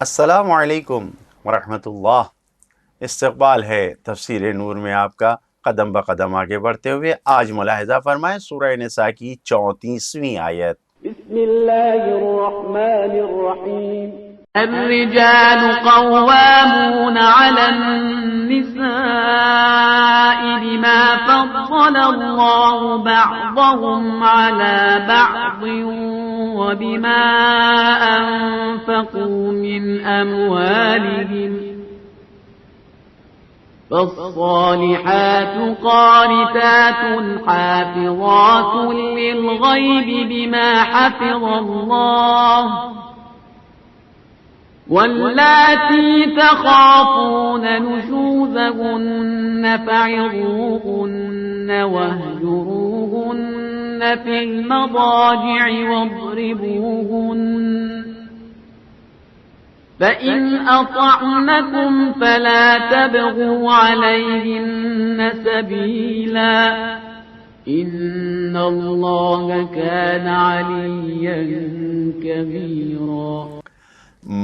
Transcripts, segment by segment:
السلام علیکم ورحمۃ اللہ۔ استقبال ہے تفسیر نور میں آپ کا، قدم بقدم آگے بڑھتے ہوئے آج ملاحظہ فرمائیں سورہ نساء کی 34ویں آیت۔ بسم الله الرحمن الرحيم الرجال قوامون على النساء بما فضل الله بعضهم على بعض وبما أنفقوا من أموالهم فالصالحات قانتات حافظات للغيب بما حفظ الله واللاتي تخافون نشوزهن فعظوهن واهجروهن في المضاجع واضربوهن فإن أطعنكم فلا تبغوا عليهن سبيلا إن الله كان عليا كبيرا۔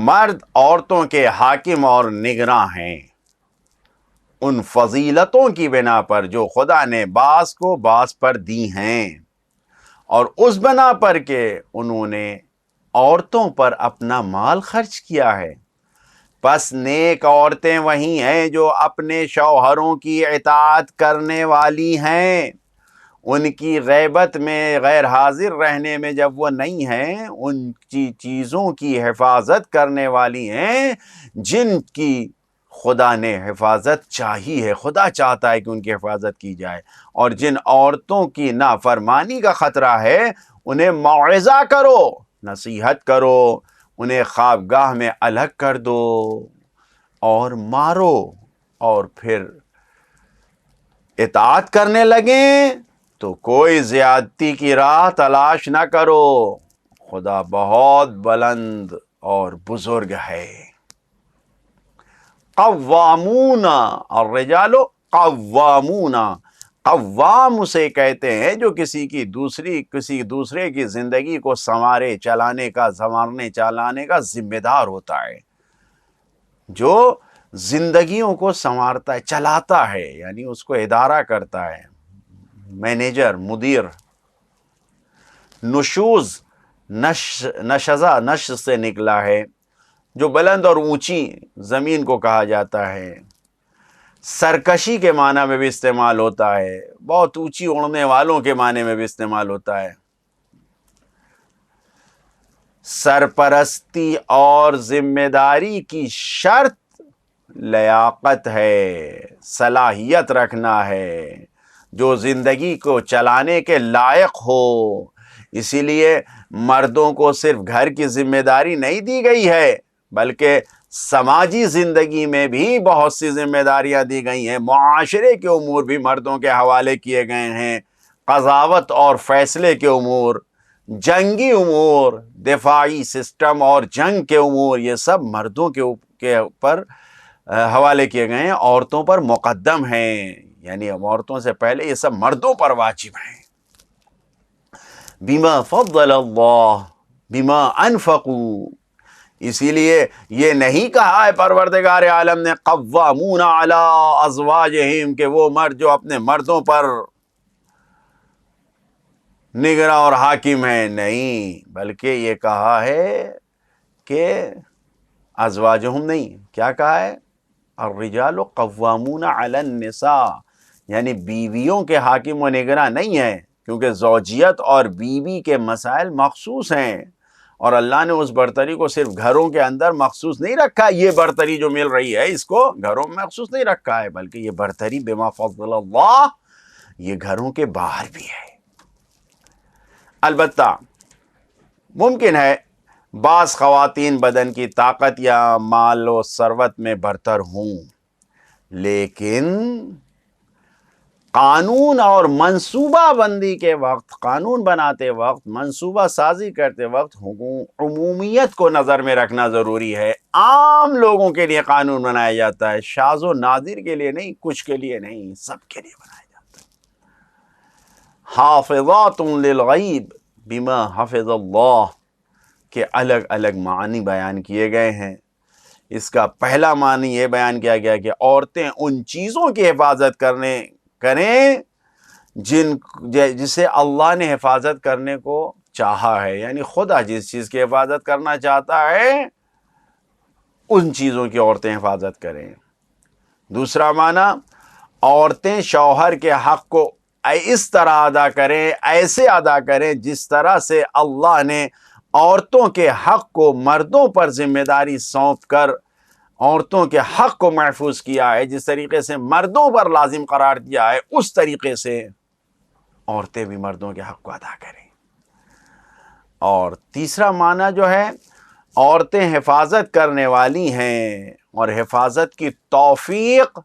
مرد عورتوں کے حاکم اور نگراں ہیں ان فضیلتوں کی بنا پر جو خدا نے بعض کو بعض پر دی ہیں، اور اس بنا پر کہ انہوں نے عورتوں پر اپنا مال خرچ کیا ہے۔ پس نیک عورتیں وہی ہیں جو اپنے شوہروں کی اطاعت کرنے والی ہیں، ان کی غیبت میں غیر حاضر رہنے میں جب وہ نہیں ہیں، ان کی چیزوں کی حفاظت کرنے والی ہیں جن کی خدا نے حفاظت چاہی ہے، خدا چاہتا ہے کہ ان کی حفاظت کی جائے، اور جن عورتوں کی نافرمانی کا خطرہ ہے انہیں موعظہ کرو، نصیحت کرو، انہیں خوابگاہ میں الگ کر دو اور مارو، اور پھر اطاعت کرنے لگیں تو کوئی زیادتی کی راہ تلاش نہ کرو، خدا بہت بلند اور بزرگ ہے۔ قوامون، الرجال قوامون، قوام اسے کہتے ہیں جو کسی دوسرے کی زندگی کو سنوارنے چلانے کا ذمہ دار ہوتا ہے، جو زندگیوں کو سنوارتا ہے، چلاتا ہے، یعنی اس کو ادارہ کرتا ہے، مینیجر، مدیر۔ نشوز نشز سے نکلا ہے، جو بلند اور اونچی زمین کو کہا جاتا ہے۔ سرکشی کے معنی میں بھی استعمال ہوتا ہے، بہت اونچی اڑنے والوں کے معنی میں بھی استعمال ہوتا ہے۔ سرپرستی اور ذمہ داری کی شرط لیاقت ہے، صلاحیت رکھنا ہے، جو زندگی کو چلانے کے لائق ہو۔ اسی لیے مردوں کو صرف گھر کی ذمہ داری نہیں دی گئی ہے، بلکہ سماجی زندگی میں بھی بہت سی ذمہ داریاں دی گئی ہیں، معاشرے کے امور بھی مردوں کے حوالے کیے گئے ہیں، قضاوت اور فیصلے کے امور، جنگی امور، دفاعی سسٹم اور جنگ کے امور، یہ سب مردوں کے اوپر حوالے کیے گئے ہیں، عورتوں پر مقدم ہیں، یعنی عورتوں سے پہلے یہ سب مردوں پر واجب ہیں۔ بما فضل اللہ بما انفقوا، اسی لیے یہ نہیں کہا ہے پروردگار عالم نے قوامون علی ازواجہم کہ وہ مرد جو اپنے مردوں پر نگراں اور حاکم ہیں، نہیں، بلکہ یہ کہا ہے کہ ازواجہم نہیں، کیا کہا ہے؟ الرجال قوامون علی النساء، یعنی بیویوں کے حاکم و نگراں نہیں ہیں، کیونکہ زوجیت اور بیوی کے مسائل مخصوص ہیں، اور اللہ نے اس برتری کو صرف گھروں کے اندر مخصوص نہیں رکھا، یہ برتری جو مل رہی ہے اس کو گھروں میں مخصوص نہیں رکھا ہے، بلکہ یہ برتری بما فضل اللہ یہ گھروں کے باہر بھی ہے۔ البتہ ممکن ہے بعض خواتین بدن کی طاقت یا مال و ثروت میں برتر ہوں، لیکن قانون اور منصوبہ بندی کے وقت، قانون بناتے وقت، منصوبہ سازی کرتے وقت عمومیت کو نظر میں رکھنا ضروری ہے۔ عام لوگوں کے لیے قانون بنایا جاتا ہے، شاذ و نادر کے لیے نہیں، کچھ کے لیے نہیں، سب کے لیے بنایا جاتا ہے۔ حافظات للغیب بما حفظ اللہ کے الگ الگ معنی بیان کیے گئے ہیں۔ اس کا پہلا معنی یہ بیان کیا گیا کہ عورتیں ان چیزوں کی حفاظت کریں جسے اللہ نے حفاظت کرنے کو چاہا ہے، یعنی خدا جس چیز کی حفاظت کرنا چاہتا ہے ان چیزوں کی عورتیں حفاظت کریں۔ دوسرا معنی، عورتیں شوہر کے حق کو اس طرح ادا کریں، ایسے ادا کریں جس طرح سے اللہ نے عورتوں کے حق کو مردوں پر ذمہ داری سونپ کر عورتوں کے حق کو محفوظ کیا ہے، جس طریقے سے مردوں پر لازم قرار دیا ہے اس طریقے سے عورتیں بھی مردوں کے حق کو ادا کریں۔ اور تیسرا معنی جو ہے، عورتیں حفاظت کرنے والی ہیں اور حفاظت کی توفیق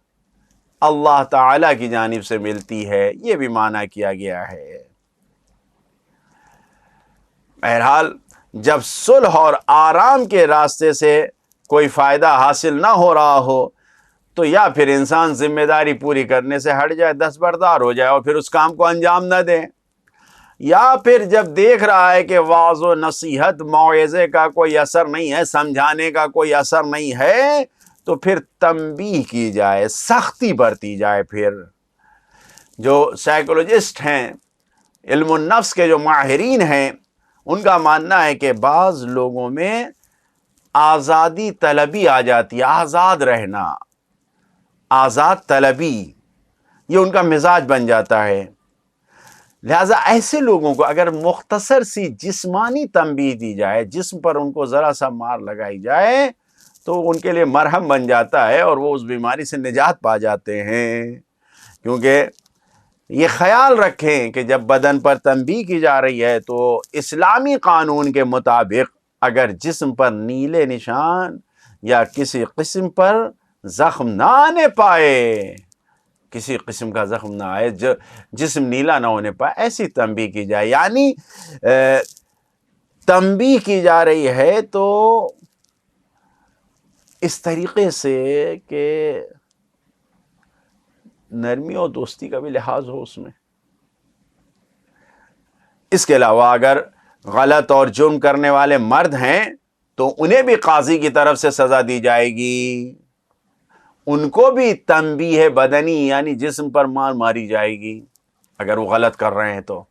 اللہ تعالی کی جانب سے ملتی ہے، یہ بھی معنی کیا گیا ہے۔ بہرحال جب صلح اور آرام کے راستے سے کوئی فائدہ حاصل نہ ہو رہا ہو تو یا پھر انسان ذمہ داری پوری کرنے سے ہٹ جائے، دستبردار ہو جائے اور پھر اس کام کو انجام نہ دے، یا پھر جب دیکھ رہا ہے کہ واعظ و نصیحت موعظے کا کوئی اثر نہیں ہے، سمجھانے کا کوئی اثر نہیں ہے، تو پھر تنبیہ کی جائے، سختی برتی جائے۔ پھر جو سائیکولوجسٹ ہیں، علم النفس کے جو ماہرین ہیں، ان کا ماننا ہے کہ بعض لوگوں میں آزادی طلبی آ جاتی ہے، آزاد رہنا، آزاد طلبی، یہ ان کا مزاج بن جاتا ہے۔ لہذا ایسے لوگوں کو اگر مختصر سی جسمانی تنبیہ دی جائے، جسم پر ان کو ذرا سا مار لگائی جائے تو ان کے لیے مرہم بن جاتا ہے اور وہ اس بیماری سے نجات پا جاتے ہیں۔ کیونکہ یہ خیال رکھیں کہ جب بدن پر تنبیہ کی جا رہی ہے تو اسلامی قانون کے مطابق اگر جسم پر نیلے نشان یا کسی قسم پر زخم نہ آنے پائے، کسی قسم کا زخم نہ آئے، جسم نیلا نہ ہونے پائے، ایسی تنبیہ کی جائے۔ یعنی تنبیہ کی جا رہی ہے تو اس طریقے سے کہ نرمی اور دوستی کا بھی لحاظ ہو اس میں۔ اس کے علاوہ اگر غلط اور جرم کرنے والے مرد ہیں تو انہیں بھی قاضی کی طرف سے سزا دی جائے گی، ان کو بھی تنبیہ بدنی یعنی جسم پر مار ماری جائے گی اگر وہ غلط کر رہے ہیں تو۔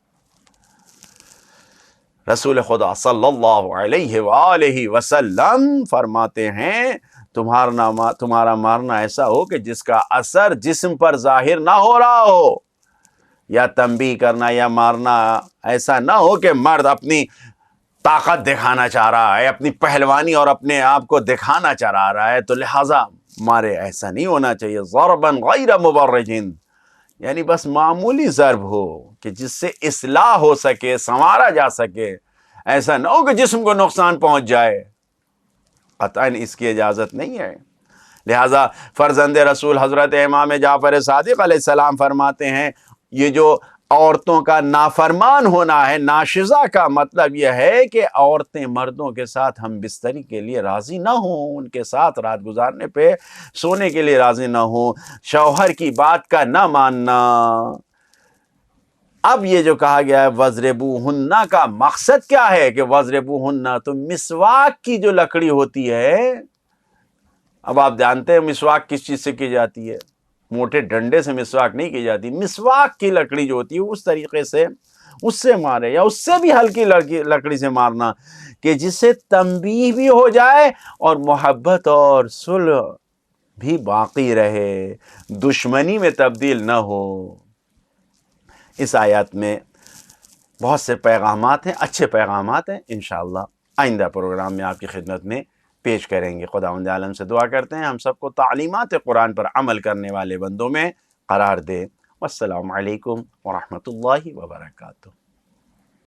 رسول خدا صلی اللہ علیہ وآلہ وسلم فرماتے ہیں تمہارا مارنا ایسا ہو کہ جس کا اثر جسم پر ظاہر نہ ہو رہا ہو، یا تنبیہ کرنا یا مارنا ایسا نہ ہو کہ مرد اپنی طاقت دکھانا چاہ رہا ہے، اپنی پہلوانی اور اپنے آپ کو دکھانا چاہ رہا ہے تو لہٰذا مارے، ایسا نہیں ہونا چاہیے۔ ضرباً غیر مبرج، یعنی بس معمولی ضرب ہو کہ جس سے اصلاح ہو سکے، سنوارا جا سکے، ایسا نہ ہو کہ جسم کو نقصان پہنچ جائے، قطعاً اس کی اجازت نہیں ہے۔ لہذا فرزند رسول حضرت امام جعفر صادق علیہ السلام فرماتے ہیں یہ جو عورتوں کا نافرمان ہونا ہے، ناشزہ کا مطلب یہ ہے کہ عورتیں مردوں کے ساتھ ہم بستری کے لیے راضی نہ ہوں، ان کے ساتھ رات گزارنے پہ سونے کے لیے راضی نہ ہوں، شوہر کی بات کا نہ ماننا۔ اب یہ جو کہا گیا ہے وَاضْرِبُوهُنَّ کا مقصد کیا ہے کہ وَاضْرِبُوهُنَّ، تو مسواک کی جو لکڑی ہوتی ہے، اب آپ جانتے ہیں مسواک کس چیز سے کی جاتی ہے، موٹے ڈنڈے سے مسواک نہیں کی جاتی، مسواک کی لکڑی جو ہوتی ہے اس طریقے سے اس سے مارے، یا اس سے بھی ہلکی لکڑی سے مارنا کہ جس سے تنبیہ بھی ہو جائے اور محبت اور صلح بھی باقی رہے، دشمنی میں تبدیل نہ ہو۔ اس آیات میں بہت سے پیغامات ہیں، اچھے پیغامات ہیں، انشاءاللہ آئندہ پروگرام میں آپ کی خدمت میں پیش کریں گے۔ خداوند عالم سے دعا کرتے ہیں ہم سب کو تعلیمات قرآن پر عمل کرنے والے بندوں میں قرار دے۔ والسلام علیکم ورحمۃ اللہ وبرکاتہ۔